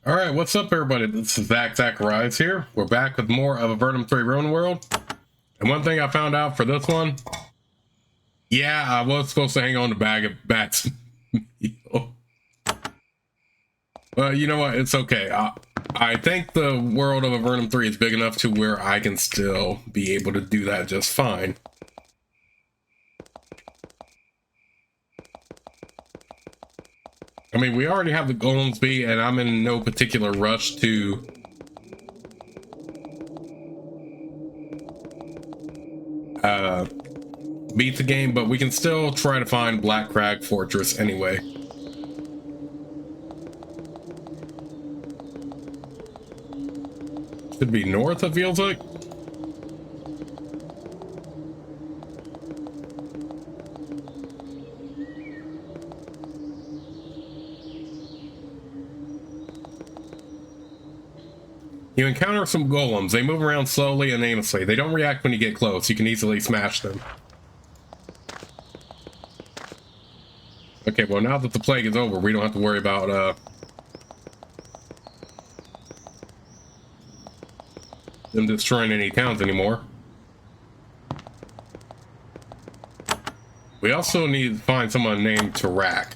All right, what's up, everybody? This is Zac Rise here. We're back with more of Avernum 3 Ruin World. And one thing I found out for this one, yeah, I was supposed to hang on to bag of bats. Well, you know what? It's okay. I think the world of Avernum 3 is big enough to where I can still be able to do that just fine. I mean, we already have the golems beat, and I'm in no particular rush to beat the game, but we can still try to find Black Crag Fortress anyway. Should be north, it feels like. You encounter some golems. They move around slowly and aimlessly. They don't react when you get close. You can easily smash them. Okay, well, now that the plague is over, we don't have to worry about them destroying any towns anymore. We also need to find someone named Prazac.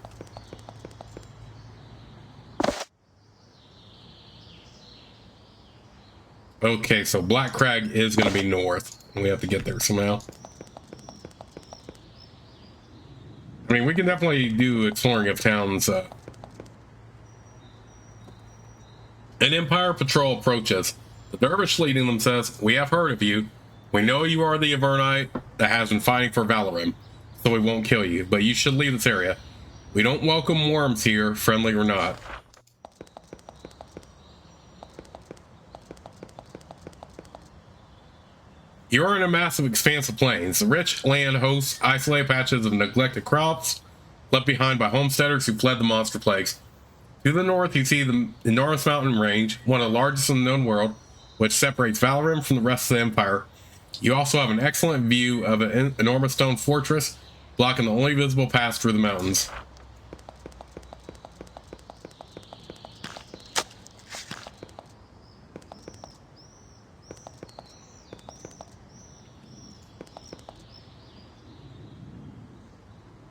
Okay, so Black Crag is going to be north. We have to get there somehow. I mean, we can definitely do exploring of towns. An Empire patrol approaches. The dervish leading them says, "We have heard of you. We know you are the Avernite that has been fighting for Valorum, so we won't kill you, but you should leave this area. We don't welcome worms here, friendly or not." You are in a massive expanse of plains. The rich land hosts isolated patches of neglected crops left behind by homesteaders who fled the monster plagues. To the north, you see the enormous mountain range, one of the largest in the known world, which separates Valorum from the rest of the Empire. You also have an excellent view of an enormous stone fortress, blocking the only visible path through the mountains.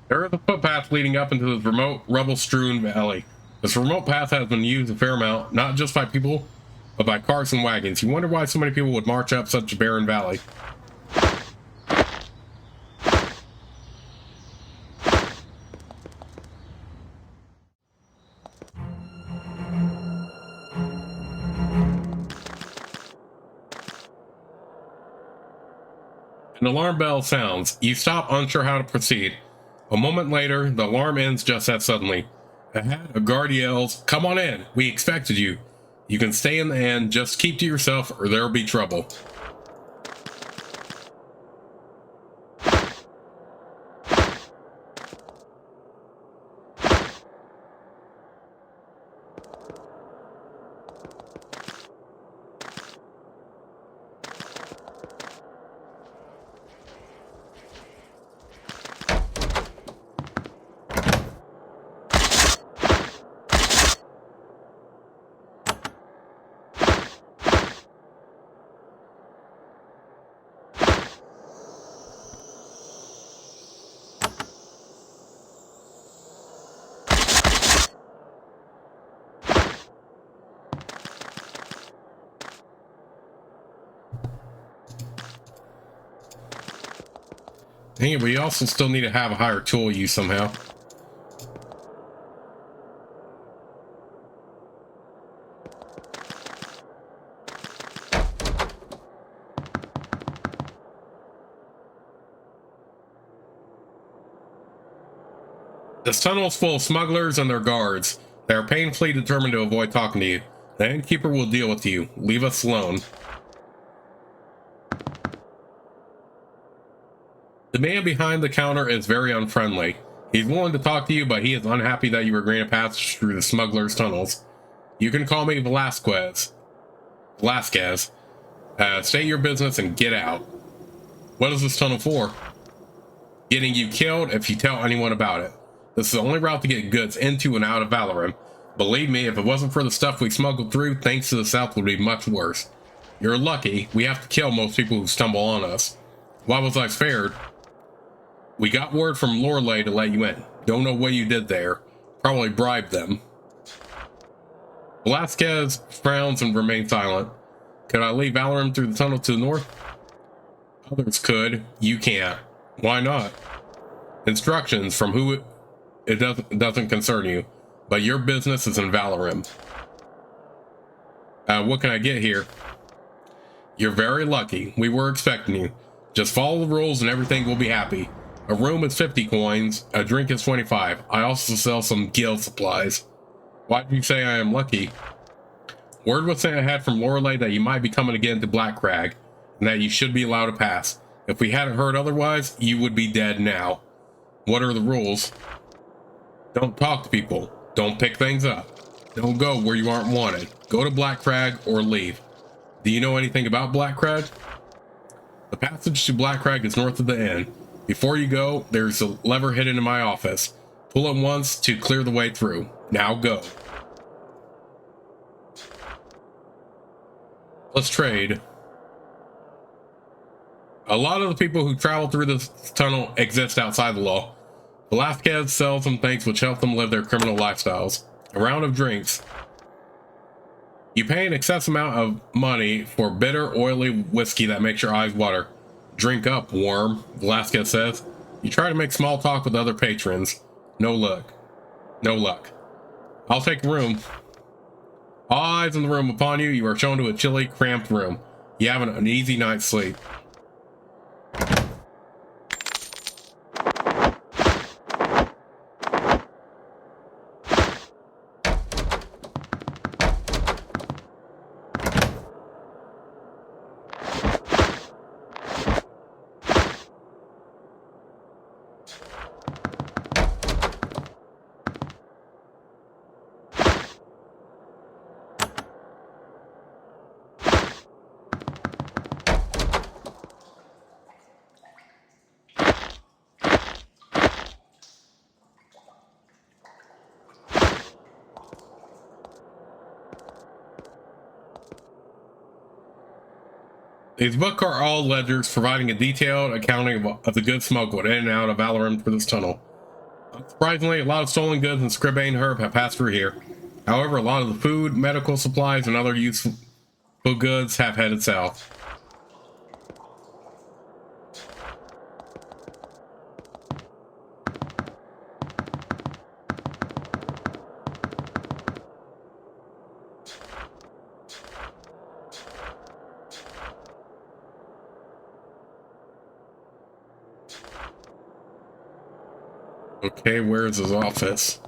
There is a footpath leading up into this remote, rubble-strewn valley. This remote path has been used a fair amount, not just by people, but by carts and wagons. You wonder why so many people would march up such a barren valley. An alarm bell sounds. You stop, unsure how to proceed. A moment later, the alarm ends just as suddenly. Ahead, a guard yells, "Come on in, we expected you. You can stay in the inn, just keep to yourself or there'll be trouble." Dang it, we also still need to have a higher tool use somehow. This tunnel is full of smugglers and their guards. They are painfully determined to avoid talking to you. The innkeeper will deal with you. Leave us alone. The man behind the counter is very unfriendly. He's willing to talk to you, but he is unhappy that you are granted passage through the smugglers' tunnels. You can call me Velasquez. State your business and get out. What is this tunnel for? Getting you killed if you tell anyone about it. This is the only route to get goods into and out of Valorum. Believe me, if it wasn't for the stuff we smuggled through, things to the south would be much worse. You're lucky. We have to kill most people who stumble on us. Why was I spared? We got word from Lorelei to let you in. Don't know what you did there. Probably bribed them. Velasquez frowns and remains silent. Could I leave Avernum through the tunnel to the north? Others could. You can't. Why not? Instructions from who it doesn't concern you, but your business is in Avernum. What can I get here? You're very lucky. We were expecting you. Just follow the rules and everything will be happy. A room is 50 coins, a drink is 25. I also sell some guild supplies. Why did you say I am lucky? Word was sent ahead from Lorelei that you might be coming again to Black Crag, and that you should be allowed to pass. If we hadn't heard otherwise, you would be dead now. What are the rules? Don't talk to people. Don't pick things up. Don't go where you aren't wanted. Go to Black Crag or leave. Do you know anything about Black Crag? The passage to Black Crag is north of the inn. Before you go, there's a lever hidden in my office. Pull it once to clear the way through. Now go. Let's trade. A lot of the people who travel through this tunnel exist outside the law. Velasquez sells some things which help them live their criminal lifestyles. A round of drinks. You pay an excess amount of money for bitter, oily whiskey that makes your eyes water. Drink up, worm, Velasquez says. You try to make small talk with other patrons. No luck. No luck. I'll take a room. All eyes in the room upon you. You are shown to a chilly, cramped room. You have an easy night's sleep. These books are all ledgers providing a detailed accounting of the goods smuggled in and out of Avernum through this tunnel. Surprisingly, a lot of stolen goods and scribane herb have passed through here. However, a lot of the food, medical supplies, and other useful goods have headed south. Okay, where's his office?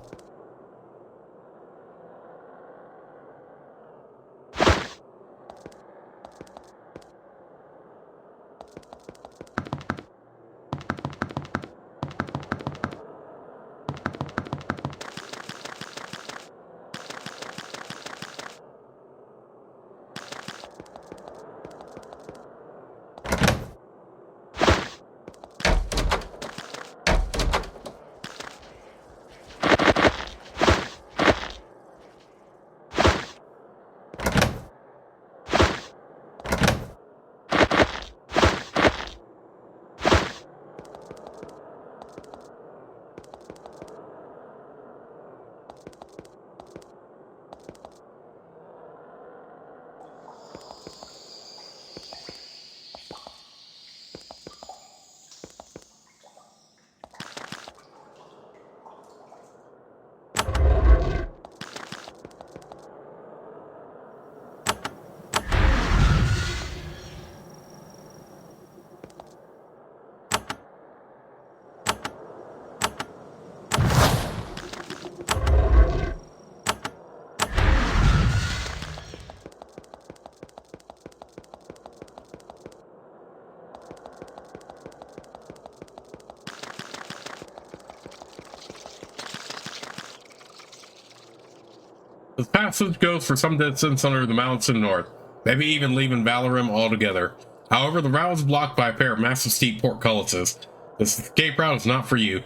The passage goes for some distance under the mountains to the north, maybe even leaving Avernum altogether. However, the route is blocked by a pair of massive steep portcullises. This escape route is not for you.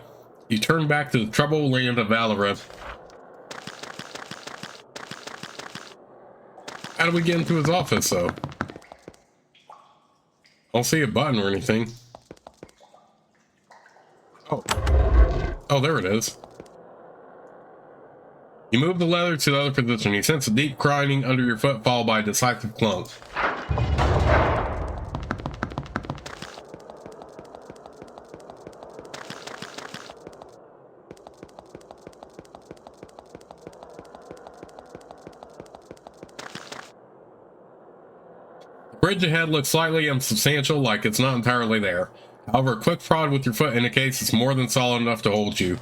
You turn back to the troubled land of Avernum. How do we get into his office, though? I don't see a button or anything. Oh. Oh, there it is. You move the leather to the other position. You sense a deep grinding under your foot, followed by a decisive clunk. The bridge ahead looks slightly unsubstantial, like it's not entirely there. However, a quick prod with your foot indicates it's more than solid enough to hold you.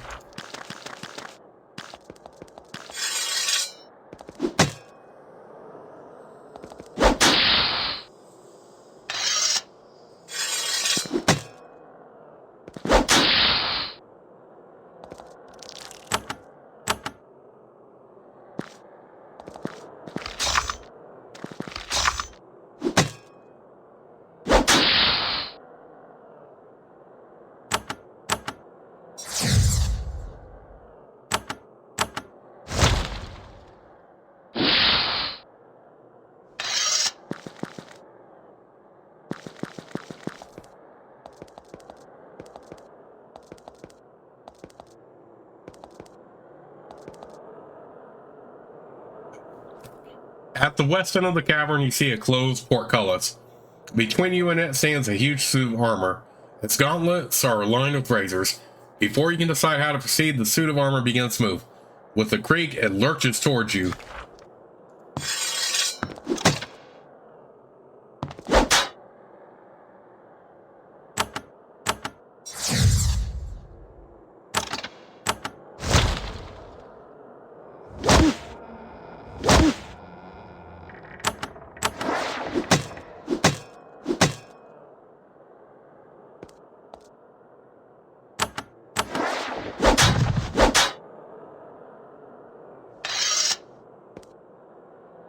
At the west end of the cavern, you see a closed portcullis. Between you and it stands a huge suit of armor. Its gauntlets are lined with razors. Before you can decide how to proceed, the suit of armor begins to move. With a creak, it lurches towards you.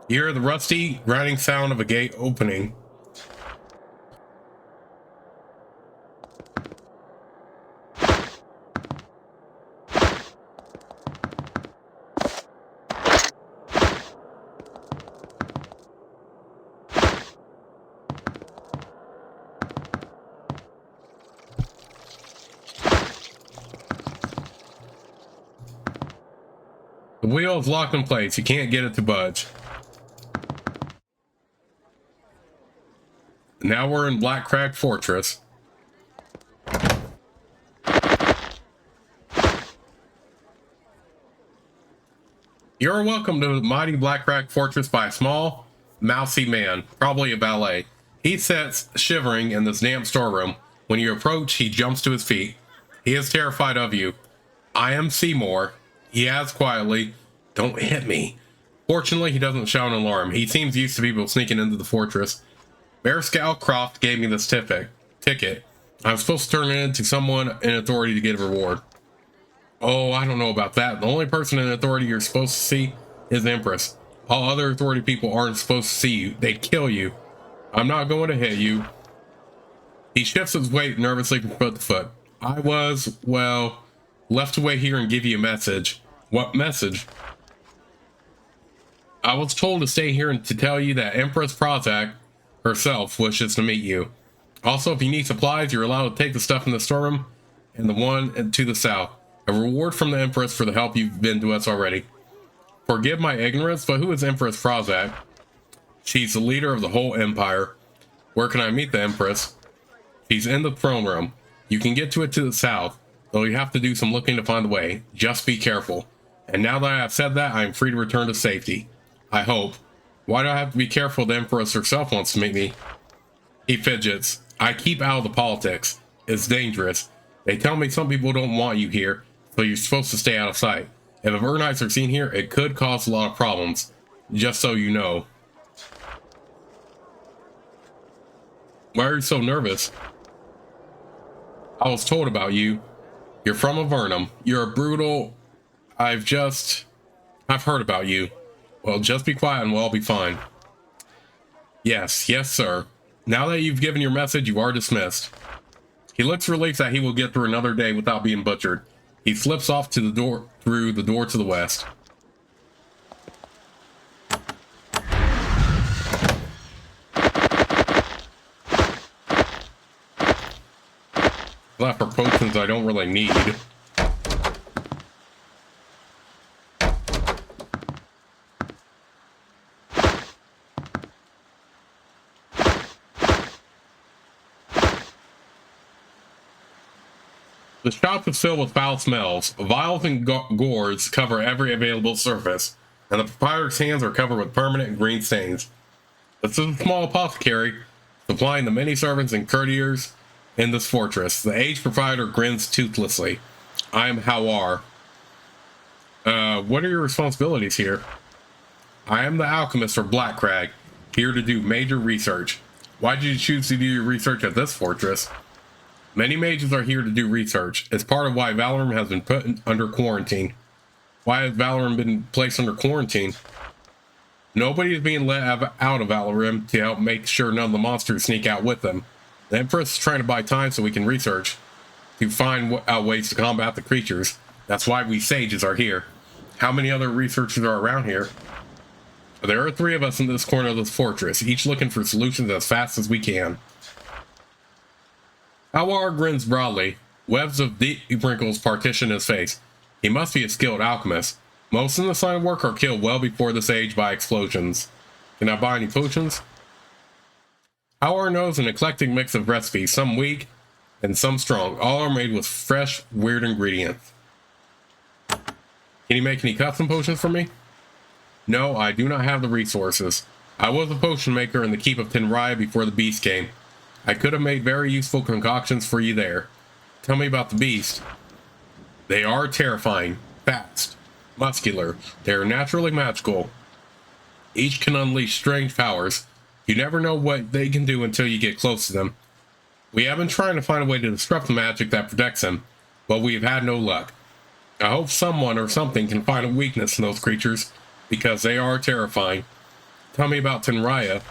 You hear the rusty, grinding sound of a gate opening. The wheel is locked in place. You can't get it to budge. Now we're in Black Crag Fortress. You're welcome to the mighty Black Crag Fortress by a small, mousy man, probably a valet. He sits shivering in this damp storeroom. When you approach, he jumps to his feet. He is terrified of you. I am Seymour. He adds quietly, "Don't hit me." Fortunately, he doesn't shout an alarm. He seems used to people sneaking into the fortress. Mayor Scowcroft gave me this ticket. I'm supposed to turn it in to someone in authority to get a reward. Oh, I don't know about that. The only person in authority you're supposed to see is Empress. All other authority people aren't supposed to see you. They'd kill you. I'm not going to hit you. He shifts his weight nervously from foot to foot. I was, well, left to wait here and give you a message. What message? I was told to stay here and to tell you that Empress Prazac herself wishes to meet you. Also, if you need supplies, you're allowed to take the stuff in the storeroom and the one to the south. A reward from the Empress for the help you've been to us already. Forgive my ignorance, but who is Empress Prazac? She's the leader of the whole empire. Where can I meet the Empress? She's in the throne room. You can get to it to the south, though you have to do some looking to find the way. Just be careful. And now that I have said that, I am free to return to safety. I hope. Why do I have to be careful? The Empress herself wants to meet me. He fidgets. I keep out of the politics. It's dangerous. They tell me some people don't want you here, so you're supposed to stay out of sight. If Avernites are seen here, it could cause a lot of problems. Just so you know. Why are you so nervous? I was told about you. You're from Avernum. You're a brutal... I've heard about you. Well, just be quiet and we'll all be fine. Yes, sir. Now that you've given your message, you are dismissed. He looks relieved that he will get through another day without being butchered. He slips off to the door, through the door to the west. Left for potions I don't really need. The shop is filled with foul smells. Vials and gourds cover every available surface, and the proprietor's hands are covered with permanent green stains. This is a small apothecary, supplying the many servants and courtiers in this fortress. The aged proprietor grins toothlessly. I am Hawar. What are your responsibilities here? I am the alchemist for Blackcrag, here to do major research. Why did you choose to do your research at this fortress? Many mages are here to do research. It's part of why Avernum has been put under quarantine. Why has Avernum been placed under quarantine? Nobody is being let out of Avernum to help make sure none of the monsters sneak out with them. The Empress is trying to buy time so we can research, to find out ways to combat the creatures. That's why we sages are here. How many other researchers are around here? There are 3 of us in this corner of this fortress, each looking for solutions as fast as we can. Hawar grins broadly. Webs of deep wrinkles partition his face. He must be a skilled alchemist. Most in the line of work are killed well before this age by explosions. Can I buy any potions? Hawar knows an eclectic mix of recipes, some weak and some strong. All are made with fresh, weird ingredients. Can you make any custom potions for me? No, I do not have the resources. I was a potion maker in the keep of Tenraya before the beast came. I could have made very useful concoctions for you there. Tell me about the beast. They are terrifying, fast, muscular. They are naturally magical. Each can unleash strange powers. You never know what they can do until you get close to them. We have been trying to find a way to disrupt the magic that protects them, but we have had no luck. I hope someone or something can find a weakness in those creatures, because they are terrifying. Tell me about Tenraya.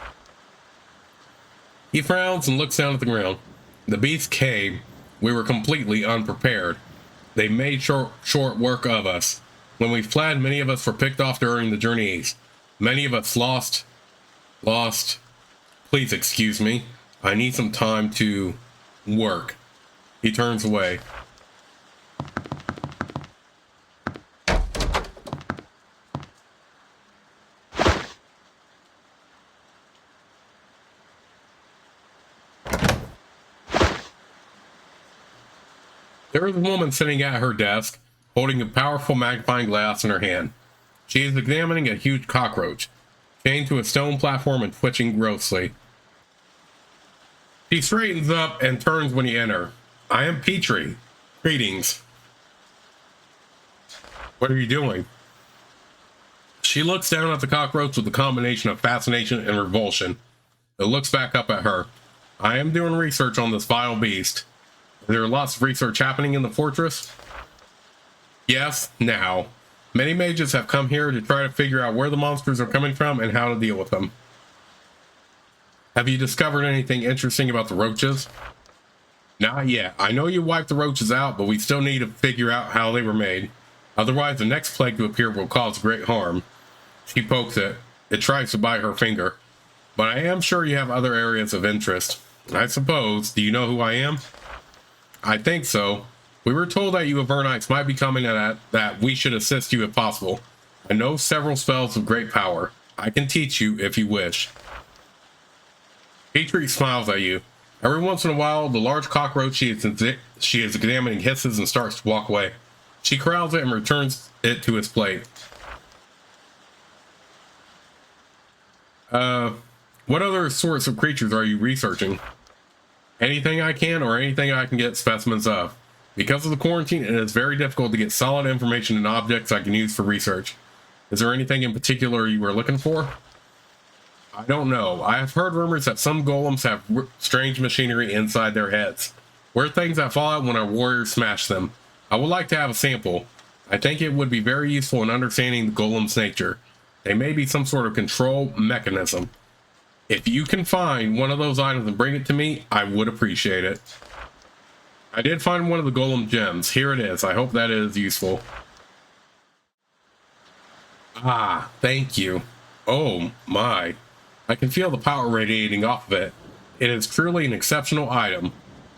He frowns and looks down at the ground. The beast came. We were completely unprepared. They made short work of us. When we fled, many of us were picked off during the journey east. Many of us lost. Please excuse me. I need some time to work. He turns away. There is a woman sitting at her desk, holding a powerful magnifying glass in her hand. She is examining a huge cockroach, chained to a stone platform and twitching grossly. She straightens up and turns when you enter. I am Petrie. Greetings. What are you doing? She looks down at the cockroach with a combination of fascination and revulsion. It looks back up at her. I am doing research on this vile beast. There are lots of research happening in the fortress? Yes, now. Many mages have come here to try to figure out where the monsters are coming from and how to deal with them. Have you discovered anything interesting about the roaches? Not yet. I know you wiped the roaches out, but we still need to figure out how they were made. Otherwise, the next plague to appear will cause great harm. She pokes it. It tries to bite her finger. But I am sure you have other areas of interest. I suppose. Do you know who I am? I think so. We were told that you Avernites might be coming at that we should assist you if possible. I know several spells of great power. I can teach you if you wish. Petrie smiles at you. Every once in a while, the large cockroach she is examining hisses and starts to walk away. She corrals it and returns it to its plate. What other sorts of creatures are you researching? Anything I can or anything I can get specimens of. Because of the quarantine, it is very difficult to get solid information and objects I can use for research. Is there anything in particular you were looking for? I don't know. I have heard rumors that some golems have strange machinery inside their heads. We're things that fall out when our warriors smash them. I would like to have a sample. I think it would be very useful in understanding the golem's nature. They may be some sort of control mechanism. If you can find one of those items and bring it to me, I would appreciate it. I did find one of the golem gems. Here it is. I hope that is useful. Ah, thank you. Oh my. I can feel the power radiating off of it. It is truly an exceptional item.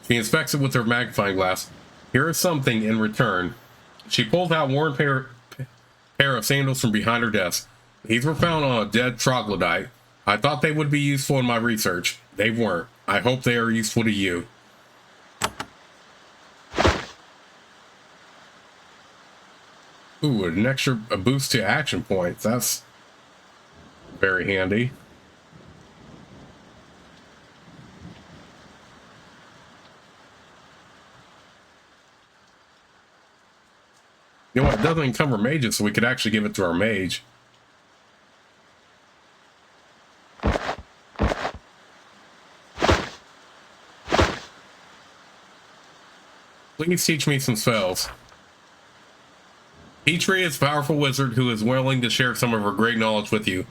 She inspects it with her magnifying glass. Here is something in return. She pulls out worn pair of sandals from behind her desk. These were found on a dead troglodyte. I thought they would be useful in my research. They weren't. I hope they are useful to you. Ooh, an extra boost to action points. That's very handy. You know what? It doesn't encumber mages, so we could actually give it to our mage. Please teach me some spells. Petrie is a powerful wizard who is willing to share some of her great knowledge with you.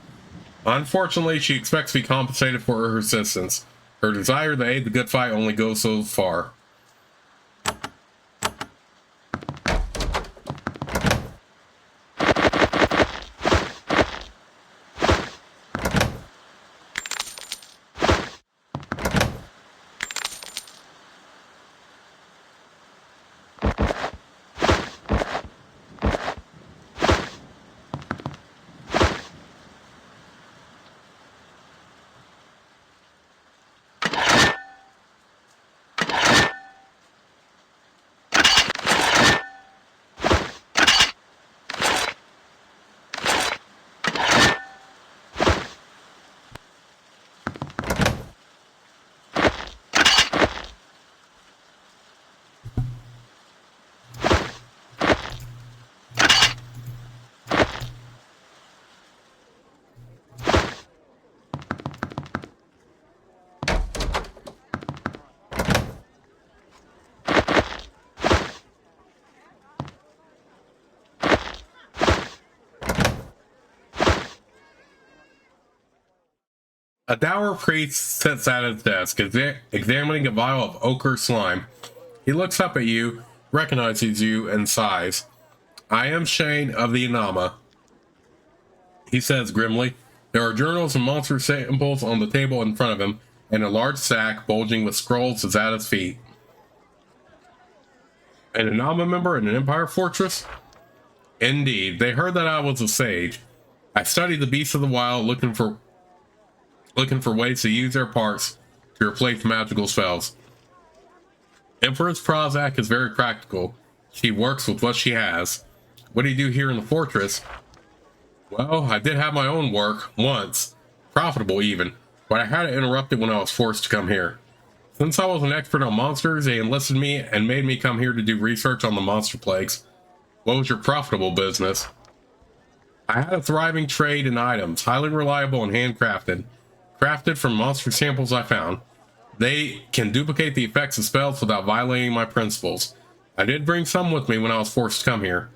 Unfortunately, she expects to be compensated for her assistance. Her desire to aid the good fight only goes so far. A dour priest sits at his desk, examining a vial of ochre slime. He looks up at you, recognizes you, and sighs. I am Shane of the Anama, he says grimly. There are journals and monster samples on the table in front of him, and a large sack bulging with scrolls is at his feet. An Anama member in an Empire fortress? Indeed, they heard that I was a sage. I studied the beasts of the wild, looking for ways to use their parts to replace magical spells. Empress Prazac is very practical. She works with what she has. What do you do here in the fortress? Well, I did have my own work, once. Profitable even, but I had to interrupt it when I was forced to come here. Since I was an expert on monsters, they enlisted me and made me come here to do research on the monster plagues. What was your profitable business? I had a thriving trade in items, highly reliable and handcrafted. Crafted from monster samples I found. They can duplicate the effects of spells without violating my principles. I did bring some with me when I was forced to come here,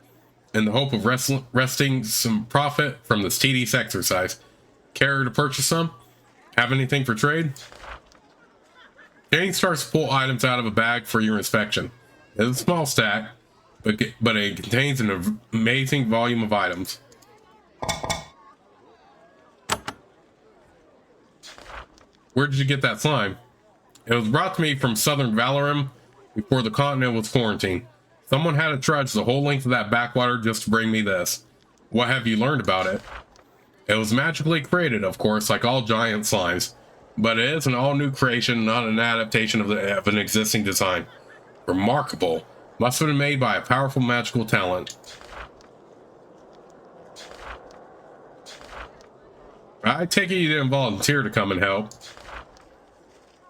in the hope of wresting some profit from this tedious exercise. Care to purchase some? Have anything for trade? Jane starts to pull items out of a bag for your inspection. It's a small stack, but it contains an amazing volume of items. Where did you get that slime? It was brought to me from southern Avernum before the continent was quarantined. Someone had to trudge the whole length of that backwater just to bring me this. What have you learned about it? It was magically created, of course, like all giant slimes, but it is an all-new creation, not an adaptation of an existing design. Remarkable. Must have been made by a powerful magical talent. I take it you didn't volunteer to come and help.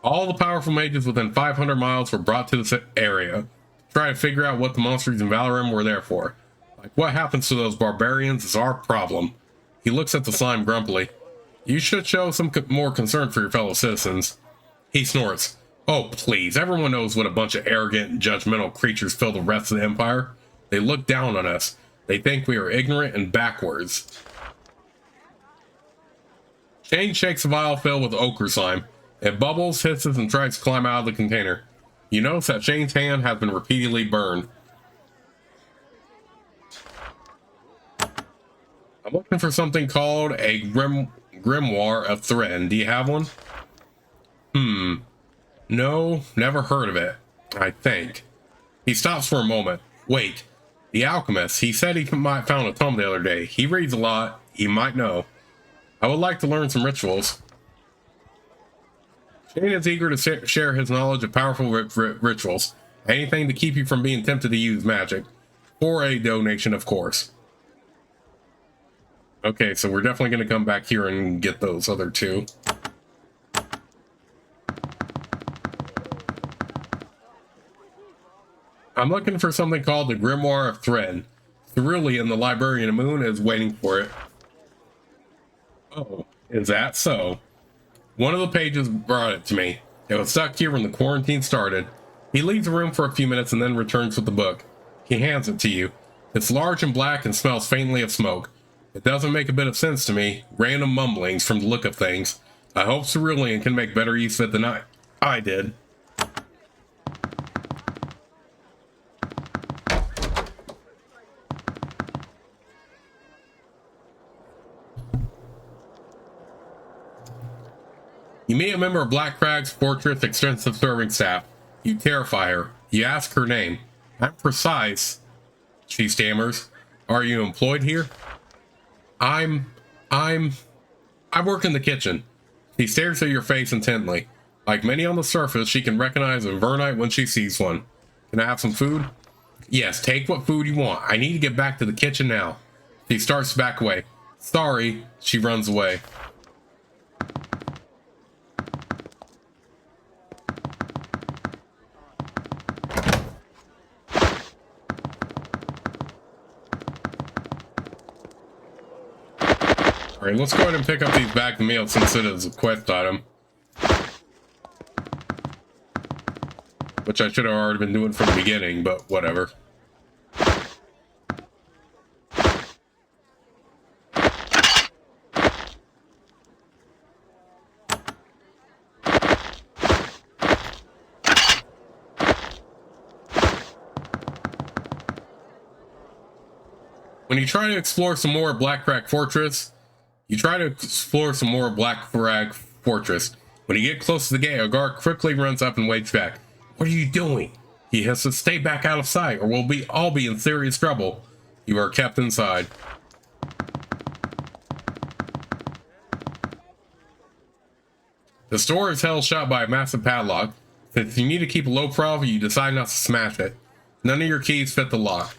All the powerful mages within 500 miles were brought to this area to try to figure out what the monsters in Avernum were there for. Like, what happens to those barbarians is our problem. He looks at the slime grumpily. You should show some more concern for your fellow citizens. He snorts. Oh, please, everyone knows what a bunch of arrogant and judgmental creatures fill the rest of the Empire. They look down on us. They think we are ignorant and backwards. Shane shakes a vial filled with ochre slime. It bubbles, hisses, and tries to climb out of the container. You notice that Shane's hand has been repeatedly burned. I'm looking for something called a grimoire of Threaten. Do you have one? No, never heard of it, I think. He stops for a moment. Wait, the alchemist. He said he might found a tome the other day. He reads a lot. He might know. I would like to learn some rituals. Shane is eager to share his knowledge of powerful rituals. Anything to keep you from being tempted to use magic. For a donation, of course. Okay, so we're definitely going to come back here and get those other two. I'm looking for something called the Grimoire of Thread. Cerulean, the librarian of Moon, is waiting for it. Oh, is that so? One of the pages brought it to me. It was stuck here when the quarantine started. He leaves the room for a few minutes and then returns with the book. He hands it to you. It's large and black and smells faintly of smoke. It doesn't make a bit of sense to me. Random mumblings from the look of things. I hope Cerulean can make better use of it than I did. You meet a member of Black Crag's Fortress extensive serving staff. You terrify her. You ask her name. I'm Prazac, she stammers. Are you employed here? I work in the kitchen. She stares at your face intently. Like many on the surface, she can recognize a Vernite when she sees one. Can I have some food? Yes, take what food you want. I need to get back to the kitchen now. She starts to back away. Sorry, she runs away. Alright, let's go ahead and pick up these bags of meal since it is a quest item. Which I should have already been doing from the beginning, but whatever. When you try to explore some more Black Crag Fortress, When you get close to the gate, a guard quickly runs up and waves back. What are you doing? He has to stay back out of sight, or we'll all be in serious trouble. You are kept inside. The store is held shut by a massive padlock. Since you need to keep a low profile, you decide not to smash it. None of your keys fit the lock.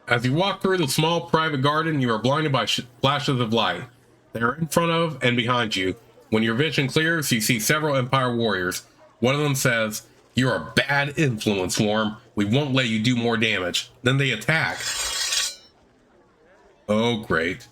As you walk through the small private garden, you are blinded by flashes of light. They are in front of and behind you. When your vision clears, you see several Empire warriors. One of them says, "You're a bad influence, Worm. We won't let you do more damage." Then they attack. Oh, great.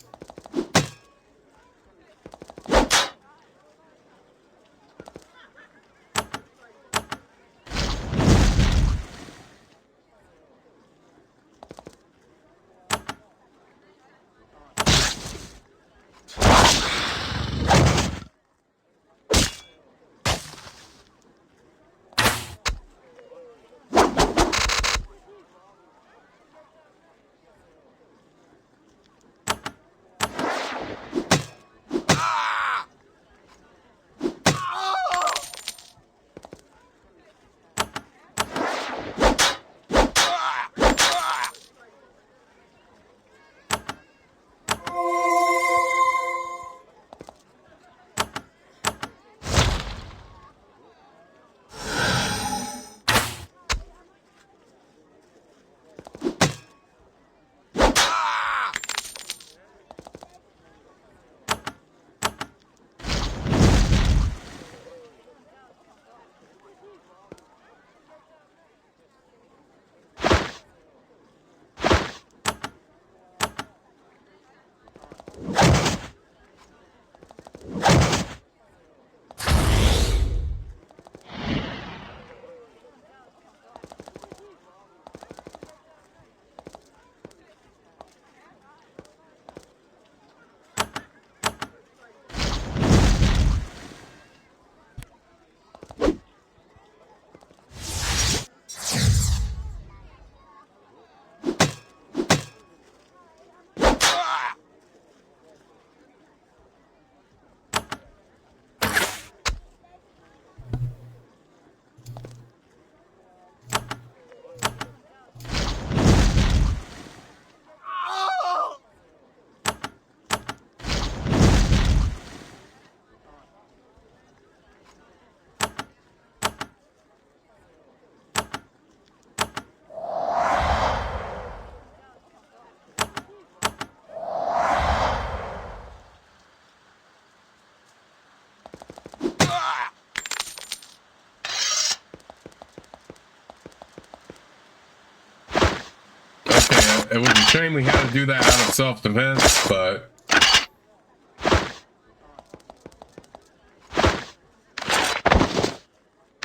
It was a shame we had to do that out of self-defense, but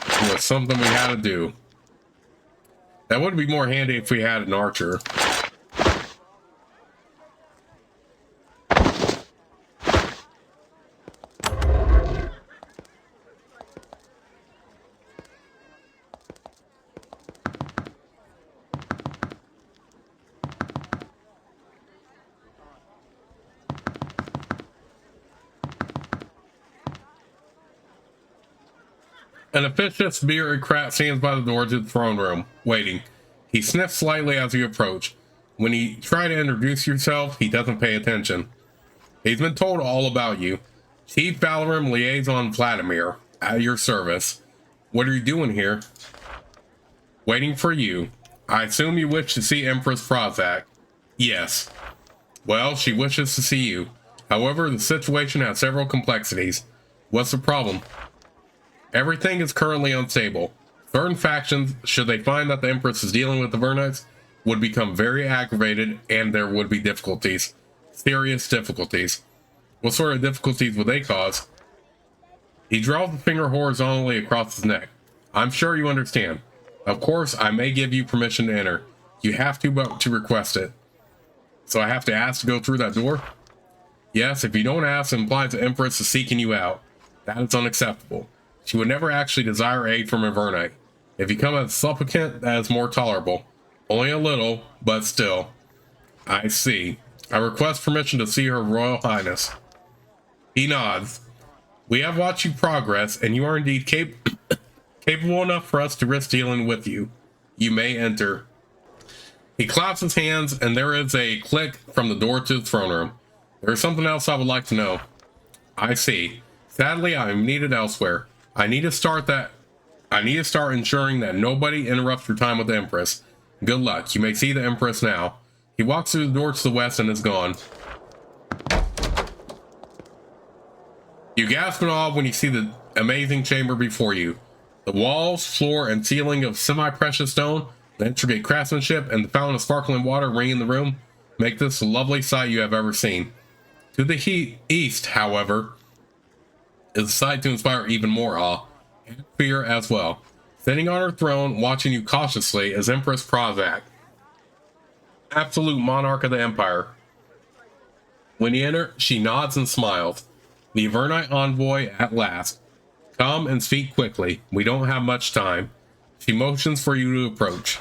it was something we had to do. That would be more handy if we had an archer. An officious bureaucrat stands by the door to the throne room, waiting. He sniffs slightly as you approach. When you try to introduce yourself, he doesn't pay attention. He's been told all about you. Chief Avernum Liaison Vladimir, at your service. What are you doing here? Waiting for you. I assume you wish to see Empress Prazac. Yes. Well, she wishes to see you. However, the situation has several complexities. What's the problem? Everything is currently unstable. Certain factions, should they find that the Empress is dealing with the Avernites, would become very aggravated, and there would be difficulties. Serious difficulties. What sort of difficulties would they cause? He draws the finger horizontally across his neck. I'm sure you understand. Of course, I may give you permission to enter. You have to, but to request it. So I have to ask to go through that door? Yes, if you don't ask, it implies the Empress is seeking you out. That is unacceptable. She would never actually desire aid from a Avernite. If you come as a supplicant, that is more tolerable. Only a little, but still. I see. I request permission to see Her Royal Highness. He nods. We have watched you progress, and you are indeed capable enough for us to risk dealing with you. You may enter. He claps his hands, and there is a click from the door to the throne room. There is something else I would like to know. I see. Sadly, I am needed elsewhere. I need to start ensuring that nobody interrupts your time with the Empress. Good luck. You may see the Empress now. He walks through the door to the west and is gone. You gasp in awe when you see the amazing chamber before you. The walls, floor, and ceiling of semi-precious stone, the intricate craftsmanship, and the fountain of sparkling water ringing the room make this a lovely sight you have ever seen. To the east, however, is a sight to inspire even more awe, and fear as well. Sitting on her throne, watching you cautiously, is Empress Prazac, absolute monarch of the Empire. When you enter, she nods and smiles. The Avernite envoy at last. Come and speak quickly. We don't have much time. She motions for you to approach.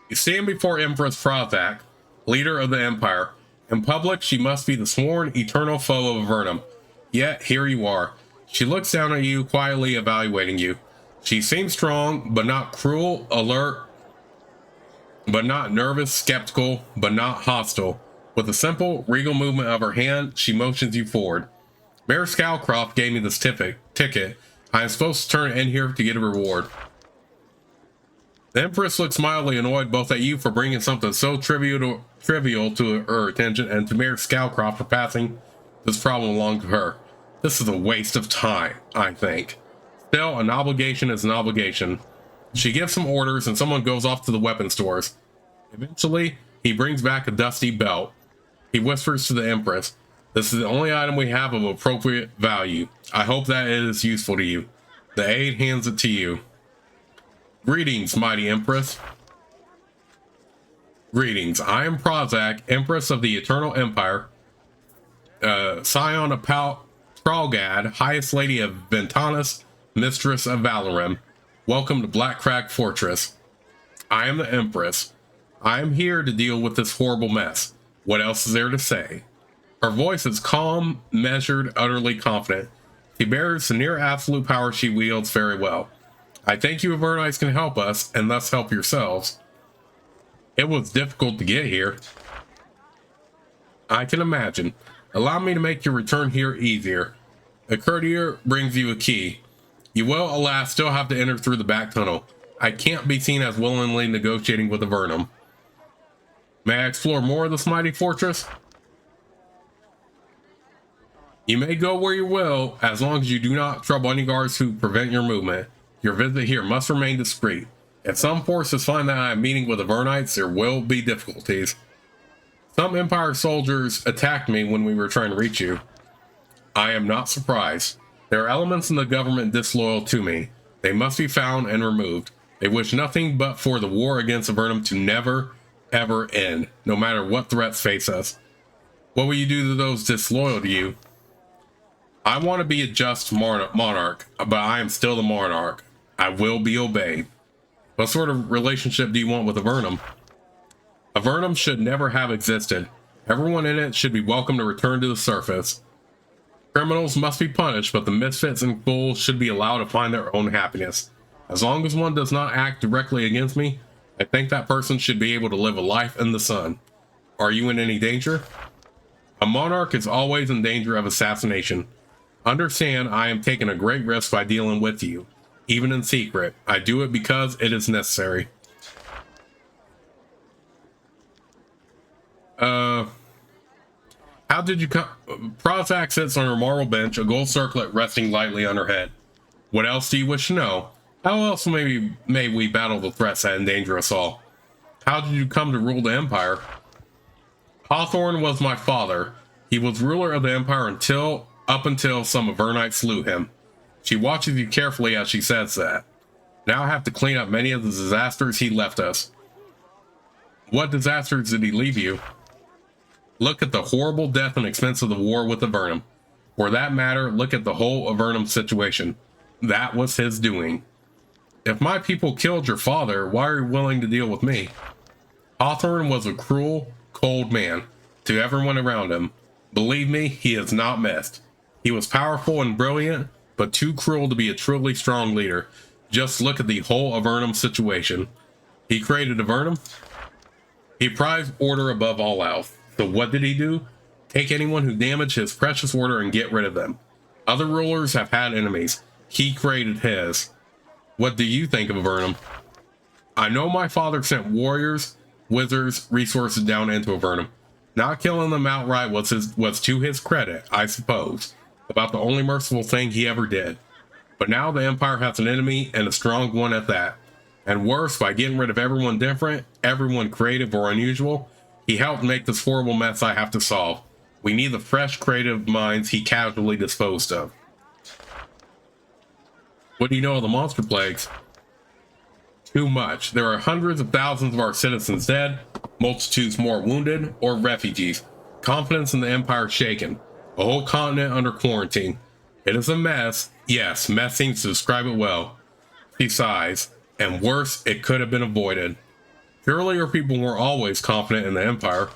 You stand before Empress Prazac, leader of the Empire. In public, she must be the sworn eternal foe of Avernum. Yet, here you are. She looks down at you, quietly evaluating you. She seems strong, but not cruel, alert, but not nervous, skeptical, but not hostile. With a simple, regal movement of her hand, she motions you forward. Mayor Scowcroft gave me this ticket. I am supposed to turn it in here to get a reward. The Empress looks mildly annoyed both at you for bringing something so trivial to her attention and to Mayor Scowcroft for passing this problem along to her. This is a waste of time, I think. Still, an obligation is an obligation. She gives some orders and someone goes off to the weapon stores. Eventually, he brings back a dusty belt. He whispers to the Empress, "This is the only item we have of appropriate value. I hope that it is useful to you." The aide hands it to you. Greetings, mighty Empress. Greetings. I am Prazac, Empress of the Eternal Empire, scion of Praugad, highest lady of Ventanus, mistress of Valorum. Welcome to Black Crag Fortress. I am the Empress. I am here to deal with this horrible mess. What else is there to say? Her voice is calm, measured, utterly confident. She bears the near absolute power she wields very well. I think you Avernites can help us, and thus help yourselves. It was difficult to get here. I can imagine. Allow me to make your return here easier. A courtier brings you a key. You will, alas, still have to enter through the back tunnel. I can't be seen as willingly negotiating with Avernum. May I explore more of this mighty fortress? You may go where you will, as long as you do not trouble any guards who prevent your movement. Your visit here must remain discreet. If some forces find that I am meeting with the Avernites, there will be difficulties. Some Empire soldiers attacked me when we were trying to reach you. I am not surprised. There are elements in the government disloyal to me. They must be found and removed. They wish nothing but for the war against Avernum to never, ever end, no matter what threats face us. What will you do to those disloyal to you? I want to be a just monarch, but I am still the monarch. I will be obeyed. What sort of relationship do you want with Avernum? Avernum should never have existed. Everyone in it should be welcome to return to the surface. Criminals must be punished, but the misfits and fools should be allowed to find their own happiness. As long as one does not act directly against me, I think that person should be able to live a life in the sun. Are you in any danger? A monarch is always in danger of assassination. Understand, I am taking a great risk by dealing with you. Even in secret, I do it because it is necessary. How did you come? Prazac sits on her marble bench, a gold circlet resting lightly on her head. What else do you wish to know? How else may we battle the threats that endanger us all? How did you come to rule the Empire? Hawthorne was my father. He was ruler of the Empire up until some Avernites slew him. She watches you carefully as she says that. Now I have to clean up many of the disasters he left us. What disasters did he leave you? Look at the horrible death and expense of the war with Avernum. For that matter, look at the whole Avernum situation. That was his doing. If my people killed your father, why are you willing to deal with me? Hawthorne was a cruel, cold man to everyone around him. Believe me, he is not missed. He was powerful and brilliant, but too cruel to be a truly strong leader. Just look at the whole Avernum situation. He created Avernum. He prized order above all else. So what did he do? Take anyone who damaged his precious order and get rid of them. Other rulers have had enemies. He created his. What do you think of Avernum? I know my father sent warriors, wizards, resources down into Avernum. Not killing them outright was to his credit, I suppose. About the only merciful thing he ever did. But now the Empire has an enemy, and a strong one at that. And worse, by getting rid of everyone different, everyone creative or unusual, he helped make this horrible mess I have to solve. We need the fresh, creative minds he casually disposed of. What do you know of the monster plagues? Too much. There are hundreds of thousands of our citizens dead, multitudes more wounded, or refugees. Confidence in the Empire shaken. A whole continent under quarantine. It is a mess. Yes, mess seems to describe it well. She sighs. And worse, it could have been avoided. Surely your people were always confident in the Empire.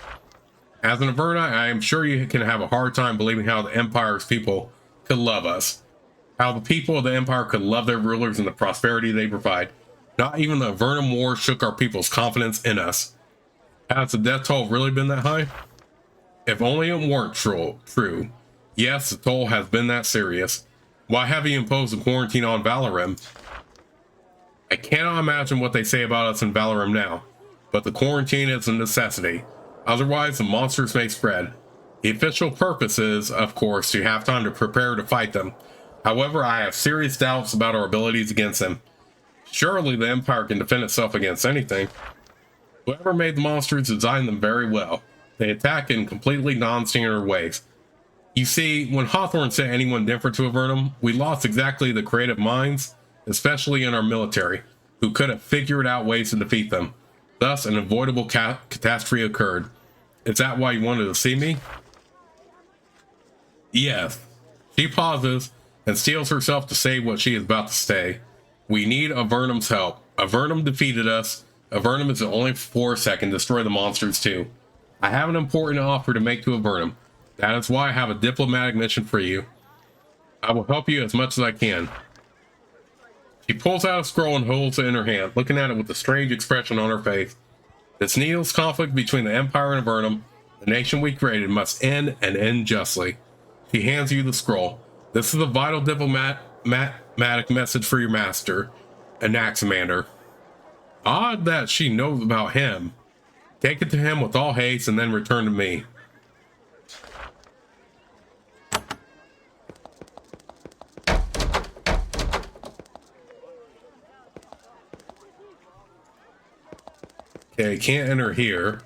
As an Avernite, I am sure you can have a hard time believing how the Empire's people could love us. How the people of the Empire could love their rulers and the prosperity they provide. Not even the Avernum War shook our people's confidence in us. Has the death toll really been that high? If only it weren't true. Yes, the toll has been that serious. Why have you imposed a quarantine on Valorum? I cannot imagine what they say about us in Valorum now, but the quarantine is a necessity. Otherwise, the monsters may spread. The official purpose is, of course, to have time to prepare to fight them. However, I have serious doubts about our abilities against them. Surely the Empire can defend itself against anything. Whoever made the monsters designed them very well. They attack in completely non-standard ways. You see, when Hawthorne sent anyone different to Avernum, we lost exactly the creative minds, especially in our military, who could have figured out ways to defeat them. Thus, an avoidable catastrophe occurred. Is that why you wanted to see me? Yes. She pauses and steels herself to say what she is about to say. We need Avernum's help. Avernum defeated us. Avernum is the only force that can destroy the monsters too. I have an important offer to make to Avernum. That is why I have a diplomatic mission for you. I will help you as much as I can. She pulls out a scroll and holds it in her hand, looking at it with a strange expression on her face. This needless conflict between the Empire and Avernum, the nation we created, must end and end justly. She hands you the scroll. This is a vital diplomatic message for your master, Anaximander. Odd that she knows about him. Take it to him with all haste and then return to me. Okay, can't enter here.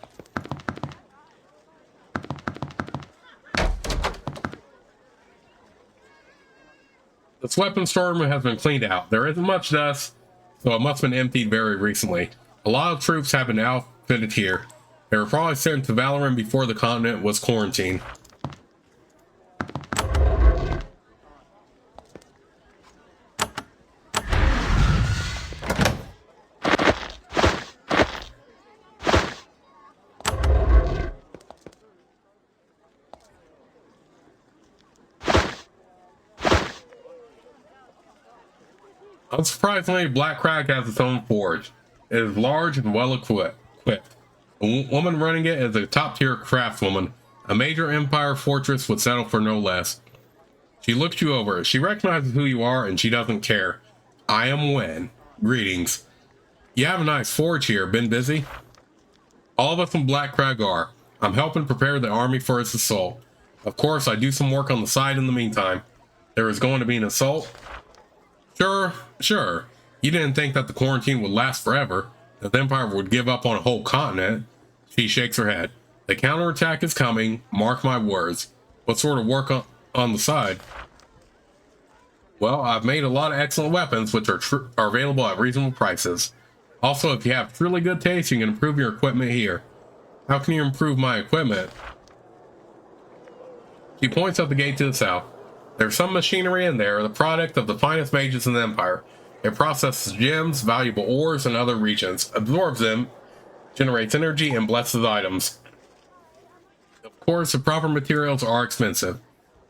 This weapon storeroom has been cleaned out. There isn't much dust, so it must have been emptied very recently. A lot of troops have been outfitted here. They were probably sent to Avernum before the continent was quarantined. Unsurprisingly, Black Crag has its own forge. It is large and well equipped. The woman running it is a top-tier craftswoman. A major empire fortress would settle for no less. She looks you over. She recognizes who you are, and she doesn't care. I am Wen. Greetings. You have a nice forge here. Been busy? All of us in Black Crag are. I'm helping prepare the army for its assault. Of course, I do some work on the side in the meantime. There is going to be an assault. Sure. You didn't think that the quarantine would last forever, that the Empire would give up on a whole continent. She shakes her head. The counterattack is coming, mark my words. What sort of work on the side? Well, I've made a lot of excellent weapons, which are available at reasonable prices. Also, if you have truly good taste, you can improve your equipment here. How can you improve my equipment? She points at the gate to the south. There's some machinery in there, the product of the finest mages in the Empire. It processes gems, valuable ores, and other regions, absorbs them, generates energy, and blesses items. Of course, the proper materials are expensive,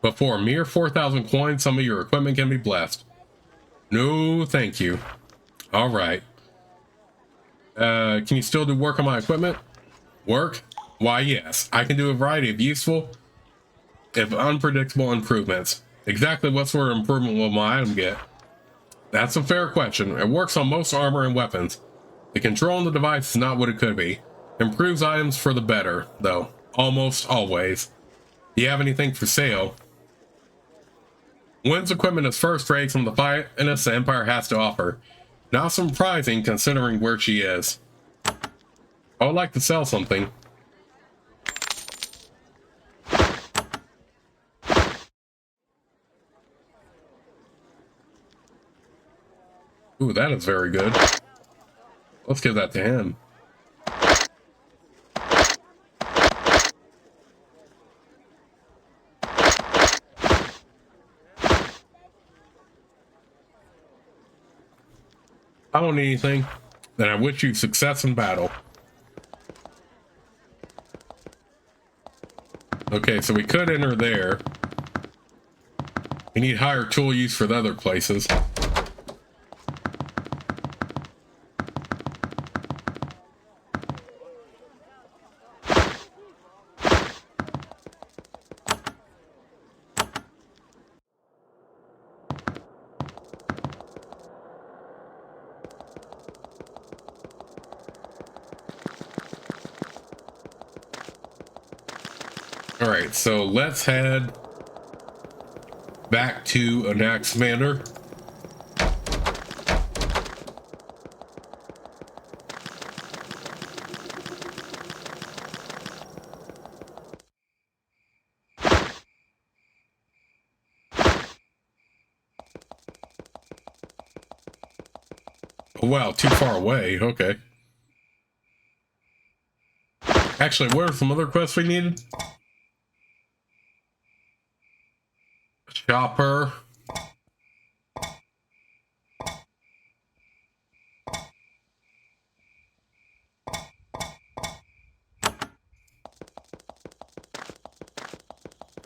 but for a mere 4,000 coins, some of your equipment can be blessed. No, thank you. Alright. Can you still do work on my equipment? Work? Why, yes. I can do a variety of useful, if unpredictable improvements. Exactly what sort of improvement will my item get? That's a fair question. It works on most armor and weapons. The control on the device is not what it could be. Improves items for the better, though. Almost always. Do you have anything for sale? Wen's equipment is first rate from the finest the Empire has to offer. Not surprising considering where she is. I would like to sell something. Ooh, that is very good. Let's give that to him. I don't need anything. Then I wish you success in battle. Okay, so we could enter there. We need higher tool use for the other places. Alright, so let's head back to Anaximander. Oh, wow, too far away. Okay. Actually, what are some other quests we needed? Chopper.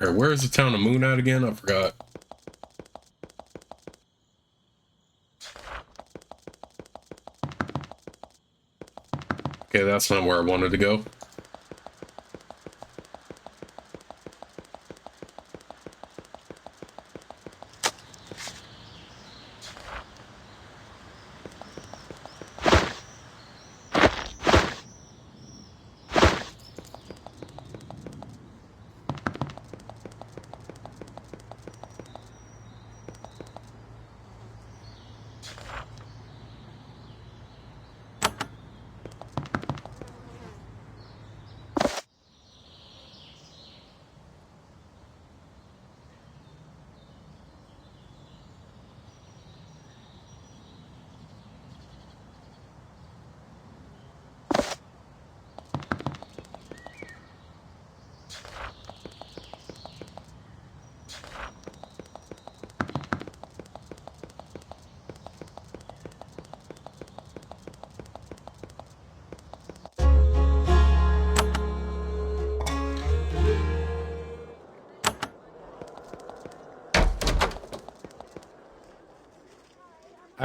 Alright, where's the town of Moon at again? I forgot. Okay, that's not where I wanted to go.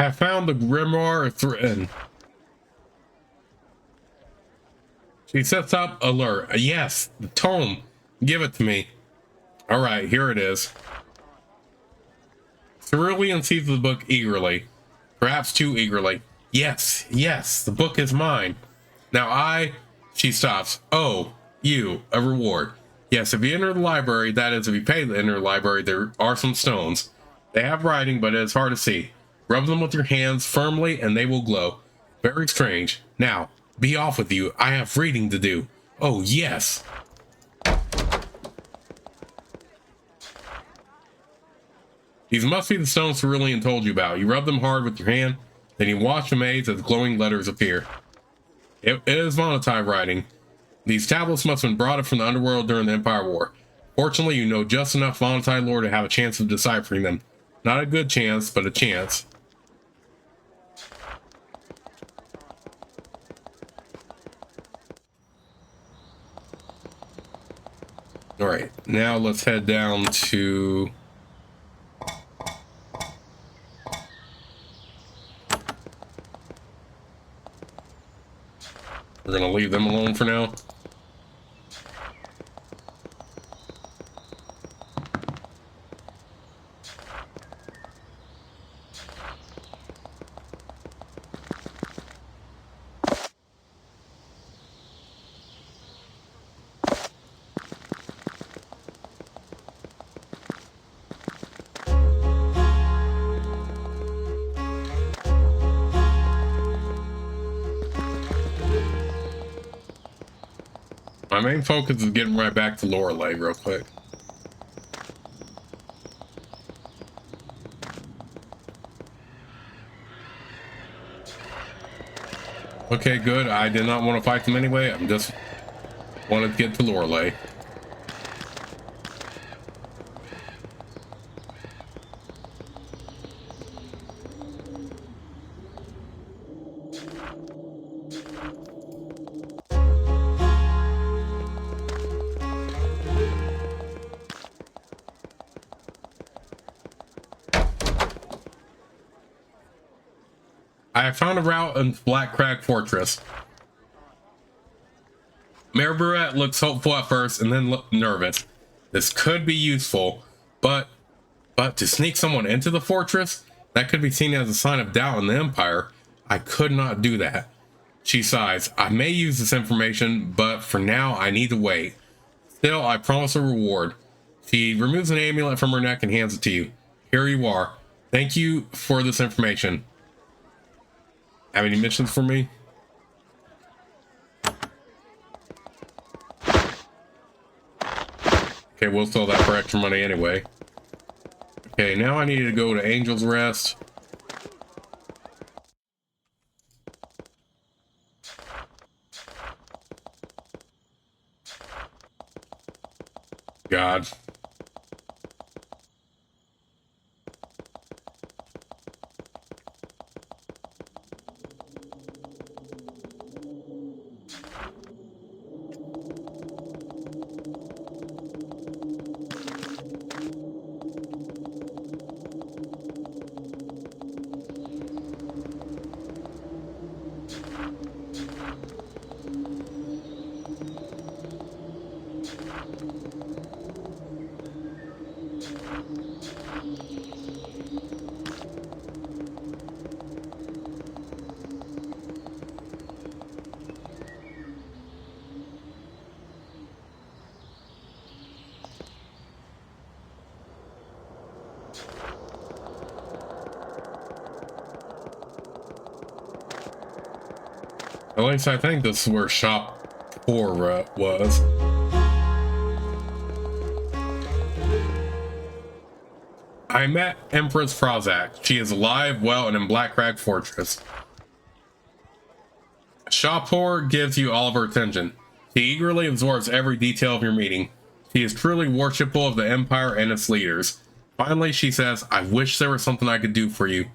I have found the grimoire written. She sets up alert. Yes, the tome. Give it to me. All right, here it is. Cerulean sees the book eagerly, perhaps too eagerly. Yes, yes, the book is mine. Now she stops. Oh, you, a reward. Yes, if you enter the library, that is, if you pay to enter the library, there are some stones. They have writing, but it is hard to see. Rub them with your hands firmly and they will glow. Very strange. Now, be off with you. I have reading to do. Oh, yes. These must be the stones Cerulean told you about. You rub them hard with your hand, then you watch the maze as glowing letters appear. It is Vonatide writing. These tablets must have been brought up from the underworld during the Empire War. Fortunately, you know just enough Vonatide lore to have a chance of deciphering them. Not a good chance, but a chance. Alright, now let's head down to... We're gonna leave them alone for now. My main focus is getting right back to Lorelei real quick. Okay, good. I did not want to fight them anyway. I'm just wanted to get to Lorelei. I found a route in Black Crag Fortress. Mayor Barrett looks hopeful at first and then looked nervous. This could be useful, but to sneak someone into the fortress, that could be seen as a sign of doubt in the Empire. I could not do that. She sighs. I may use this information, but for now I need to wait. Still, I promise a reward. She removes an amulet from her neck and hands it to you. Here you are. Thank you for this information. Have any missions for me? Okay, we'll sell that for extra money anyway. Okay, now I need to go to Angel's Rest. God. At least I think this is where shop 4 was. I met Empress Prazac. She is alive, well, and in Black Crag Fortress. Shop 4 gives you all of her attention. She eagerly absorbs every detail of your meeting. She is truly worshipful of the Empire and its leaders. Finally, she says, I wish there was something I could do for you.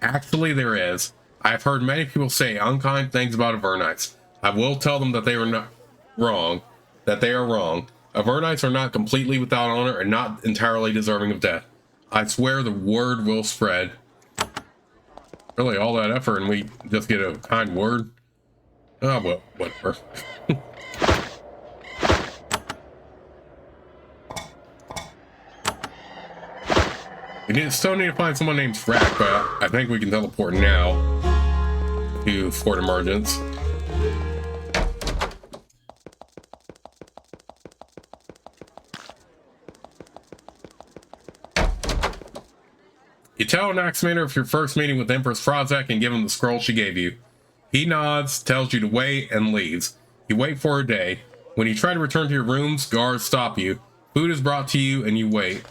Actually, there is. I have heard many people say unkind things about Avernites. I will tell them that they are not wrong, that they are wrong. Avernites are not completely without honor and not entirely deserving of death. I swear the word will spread. Really, all that effort and we just get a kind word? Oh, well, whatever. Still need to find someone named Frack, but I think we can teleport now to Fort Emergence. You tell Anaximander of your first meeting with Empress Prazac and give him the scroll she gave you. He nods, tells you to wait, and leaves. You wait for a day. When you try to return to your rooms, guards stop you. Food is brought to you, and you wait.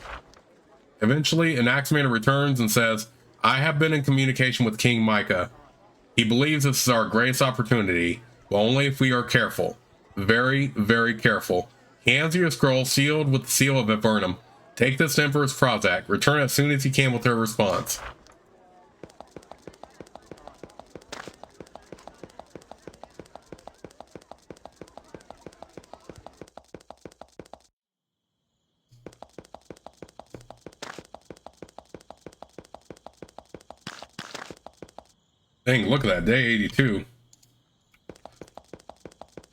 Eventually, Anaximander returns and says, I have been in communication with King Micah. He believes this is our greatest opportunity, but only if we are careful. Very, very careful. He hands you a scroll sealed with the seal of Avernum. Take this to Empress Prazac. Return as soon as you can with her response. Dang, look at that, day 82.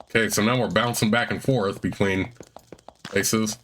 Okay, so now we're bouncing back and forth between places.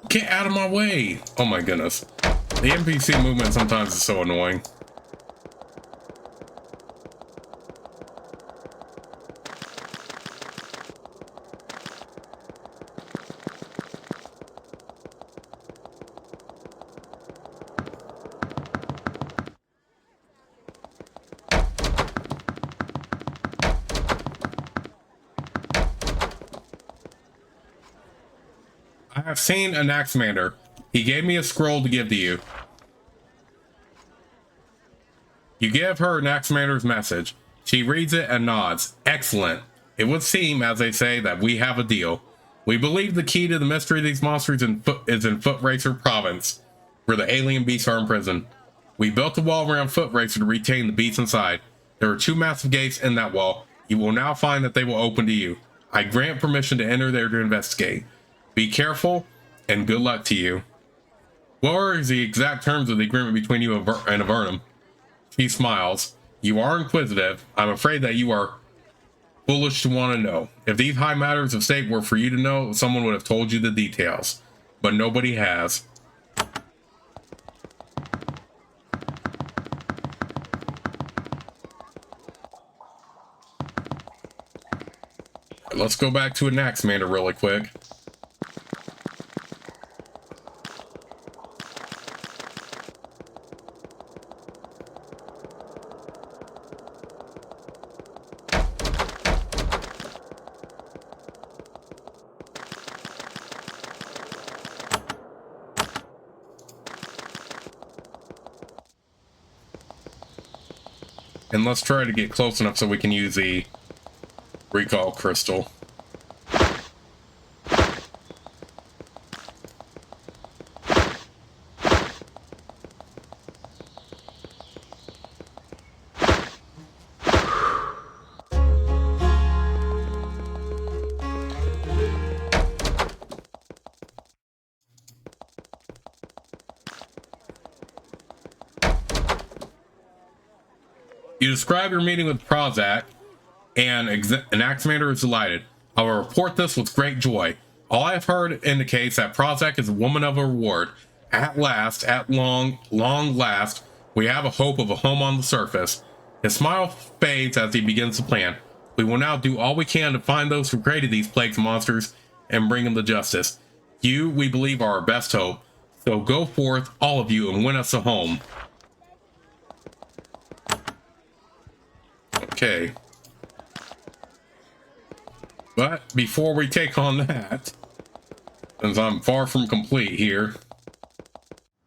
Get out of my way! Oh my goodness. The NPC movement sometimes is so annoying. I have seen Anaximander. He gave me a scroll to give to you. You give her Anaximander's message. She reads it and nods. Excellent. It would seem, as they say, that we have a deal. We believe the key to the mystery of these monsters is in Foot Racer Province, where the alien beasts are imprisoned. We built a wall around Foot Racer to retain the beasts inside. There are 2 massive gates in that wall. You will now find that they will open to you. I grant permission to enter there to investigate. Be careful, and good luck to you. What are the exact terms of the agreement between you and Avernum? He smiles. You are inquisitive. I'm afraid that you are foolish to want to know. If these high matters of state were for you to know, someone would have told you the details. But nobody has. Let's go back to Anaximander really quick. And let's try to get close enough so we can use the recall crystal. You describe your meeting with Prazac, and Anaximander is delighted. I will report this with great joy. All I have heard indicates that Prazac is a woman of reward. At last, at long last, we have a hope of a home on the surface. His smile fades as he begins to plan. We will now do all we can to find those who created these plagues monsters and bring them to justice. You, we believe, are our best hope. So go forth, all of you, and win us a home. Okay. But before we take on that, since I'm far from complete here,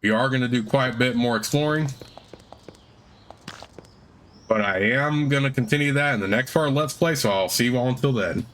we are going to do quite a bit more exploring. But I am going to continue that in the next part of Let's Play, so I'll see you all until then.